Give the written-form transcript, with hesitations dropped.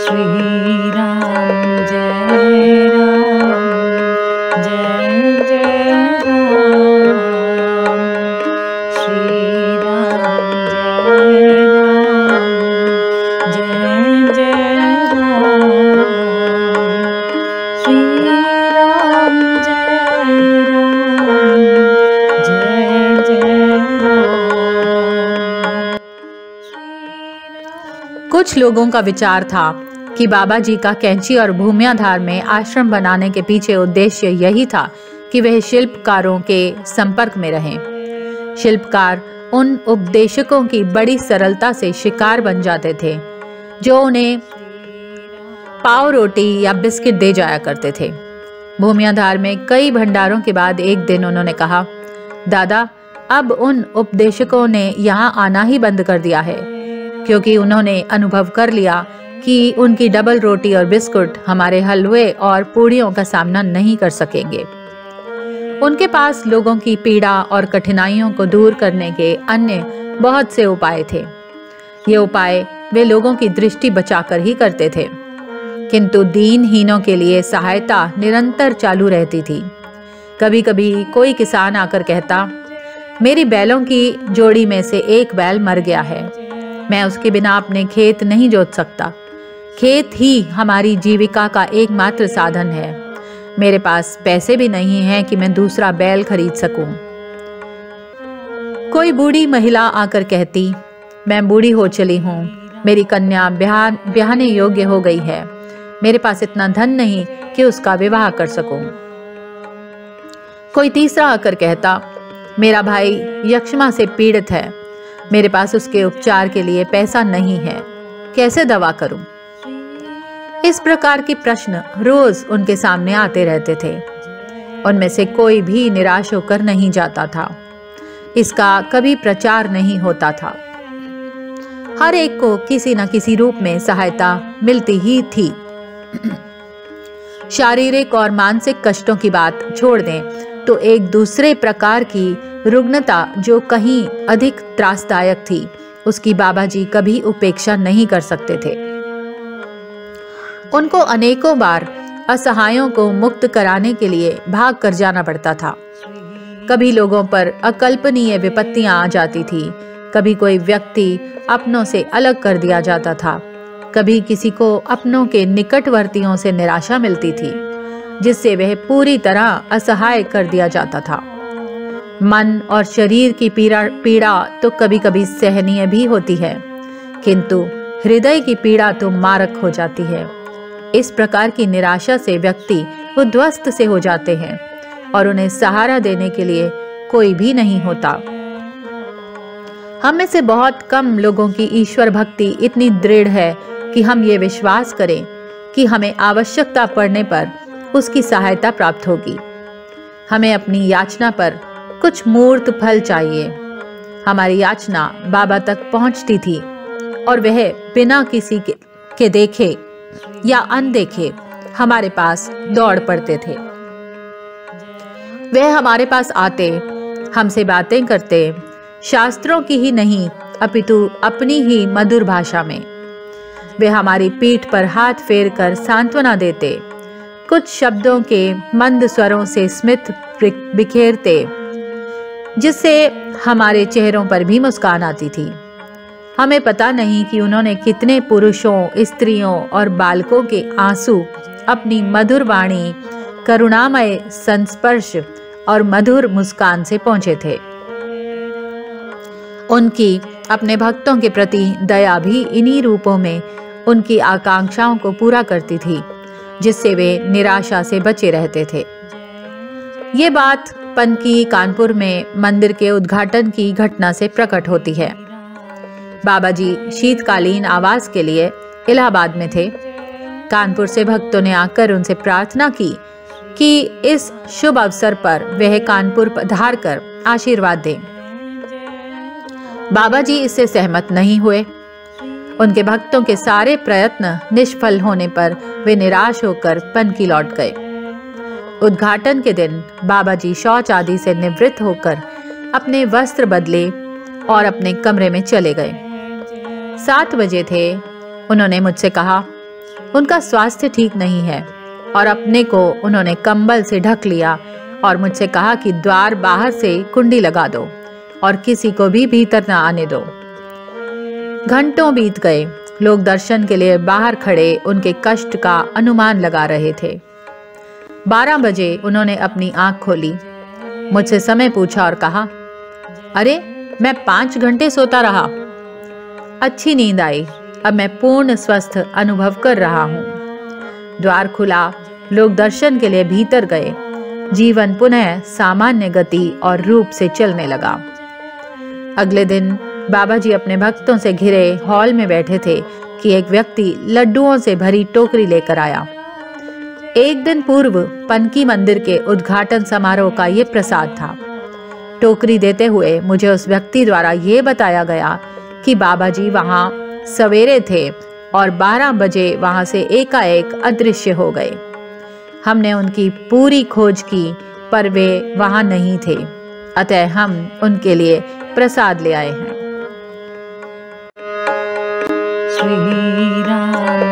श्री राम जय राम जय जय राम। श्री राम जय राम जय जय राम। श्री राम जय राम जय जय राम। कुछ लोगों का विचार था कि बाबा जी का कैंची और भूमियाधार में आश्रम बनाने के पीछे उद्देश्य यही था कि वह शिल्पकारों के संपर्क में रहें। शिल्पकार उन उपदेशकों की बड़ी सरलता से शिकार बन जाते थे जो उन्हें पाव रोटी या बिस्किट दे जाया करते थे। भूमियाधार में कई भंडारों के बाद एक दिन उन्होंने कहा, दादा, अब उन उपदेशकों ने यहाँ आना ही बंद कर दिया है, क्योंकि उन्होंने अनुभव कर लिया कि उनकी डबल रोटी और बिस्कुट हमारे हलवे और पूड़ियों का सामना नहीं कर सकेंगे। उनके पास लोगों की पीड़ा और कठिनाइयों को दूर करने के अन्य बहुत से उपाय थे। ये उपाय वे लोगों की दृष्टि बचाकर ही करते थे, किंतु दीनहीनों के लिए सहायता निरंतर चालू रहती थी। कभी कभी कोई किसान आकर कहता, मेरी बैलों की जोड़ी में से एक बैल मर गया है, मैं उसके बिना अपने खेत नहीं जोत सकता। खेत ही हमारी जीविका का एकमात्र साधन है। मेरे पास पैसे भी नहीं हैं कि मैं दूसरा बैल खरीद सकूं। कोई बूढ़ी महिला आकर कहती, मैं बूढ़ी हो चली हूं, मेरी कन्या ब्याहने योग्य हो गई है, मेरे पास इतना धन नहीं कि उसका विवाह कर सकूं। कोई तीसरा आकर कहता, मेरा भाई यक्ष्मा से पीड़ित है, मेरे पास उसके उपचार के लिए पैसा नहीं है, कैसे दवा करूं? इस प्रकार के प्रश्न रोज उनके सामने आते रहते थे। उनमें से कोई भी निराश होकर नहीं जाता था। इसका कभी प्रचार नहीं होता था। हर एक को किसी न किसी रूप में सहायता मिलती ही थी। शारीरिक और मानसिक कष्टों की बात छोड़ दें तो एक दूसरे प्रकार की रुग्णता जो कहीं अधिक त्रासदायक थी, उसकी बाबा जी कभी उपेक्षा नहीं कर सकते थे। उनको अनेकों बार असहायों को मुक्त कराने के लिए भाग कर जाना पड़ता था। कभी लोगों पर अकल्पनीय विपत्तियां आ जाती थी, कभी कोई व्यक्ति अपनों से अलग कर दिया जाता था, कभी किसी को अपनों के निकटवर्तियों से निराशा मिलती थी, जिससे वह पूरी तरह असहाय कर दिया जाता था। मन और शरीर की पीड़ा तो कभी कभी सहनीय भी होती है, किंतु हृदय की पीड़ा तो मारक हो जाती है। इस प्रकार की निराशा से व्यक्ति उद्ध्वस्त से हो जाते हैं और उन्हें सहारा देने के लिए कोई भी नहीं होता। हम में से बहुत कम लोगों की ईश्वर भक्ति इतनी दृढ़ है कि हम ये विश्वास करें कि हमें आवश्यकता पड़ने पर उसकी सहायता प्राप्त होगी। हमें अपनी याचना पर कुछ मूर्त फल चाहिए। हमारी याचना बाबा तक पहुंचती थी और वह बिना किसी के देखे या अनदेखे हमारे पास दौड़ पड़ते थे। वह हमारे पास आते, हमसे बातें करते, शास्त्रों की ही नहीं अपितु अपनी ही मधुर भाषा में। वे हमारी पीठ पर हाथ फेर कर सांत्वना देते, कुछ शब्दों के मंद स्वरों से स्मित बिखेरते, जिससे हमारे चेहरों पर भी मुस्कान आती थी। हमें पता नहीं कि उन्होंने कितने पुरुषों, स्त्रियों और बालकों के आंसू अपनी मधुर वाणी, करुणामय संस्पर्श और मधुर मुस्कान से पहुंचे थे। उनकी अपने भक्तों के प्रति दया भी इन्हीं रूपों में उनकी आकांक्षाओं को पूरा करती थी, जिससे वे निराशा से बचे रहते थे। ये बात पनकी कानपुर में मंदिर के उद्घाटन की घटना से प्रकट होती है। बाबा जी शीतकालीन आवास के लिए इलाहाबाद में थे। कानपुर से भक्तों ने आकर उनसे प्रार्थना की कि इस शुभ अवसर पर वह कानपुर पधार कर आशीर्वाद दें। बाबा जी इससे सहमत नहीं हुए। उनके भक्तों के सारे प्रयत्न निष्फल होने पर वे निराश होकर पनकी लौट गए। उद्घाटन के दिन बाबा जी शौच आदि से निवृत्त होकर अपने वस्त्र बदले और अपने कमरे में चले गए। 7 बजे थे। उन्होंने मुझसे कहा, उनका स्वास्थ्य ठीक नहीं है और अपने को उन्होंने कंबल से ढक लिया और मुझसे कहा कि द्वार बाहर से कुंडी लगा दो और किसी को भी भीतर न आने दो। घंटों बीत गए। लोग दर्शन के लिए बाहर खड़े उनके कष्ट का अनुमान लगा रहे थे। 12 बजे उन्होंने अपनी आंख खोली, मुझसे समय पूछा और कहा, अरे मैं 5 घंटे सोता रहा। अच्छी नींद आई। अब मैं पूर्ण स्वस्थ अनुभव कर रहा हूँ। द्वार खुला, लोग दर्शन के लिए भीतर गए। जीवन पुनः सामान्य गति और रूप से चलने लगा। अगले दिन बाबा जी अपने भक्तों से घिरे हॉल में बैठे थे कि एक व्यक्ति लड्डुओं से भरी टोकरी लेकर आया। एक दिन पूर्व पनकी मंदिर के उद्घाटन समारोह का ये प्रसाद था। टोकरी देते हुए मुझे उस व्यक्ति द्वारा ये बताया गया कि बाबा जी वहां सवेरे थे और 12 बजे वहां से एकाएक अदृश्य हो गए। हमने उनकी पूरी खोज की पर वे वहां नहीं थे, अतः हम उनके लिए प्रसाद ले आए हैं। श्री राम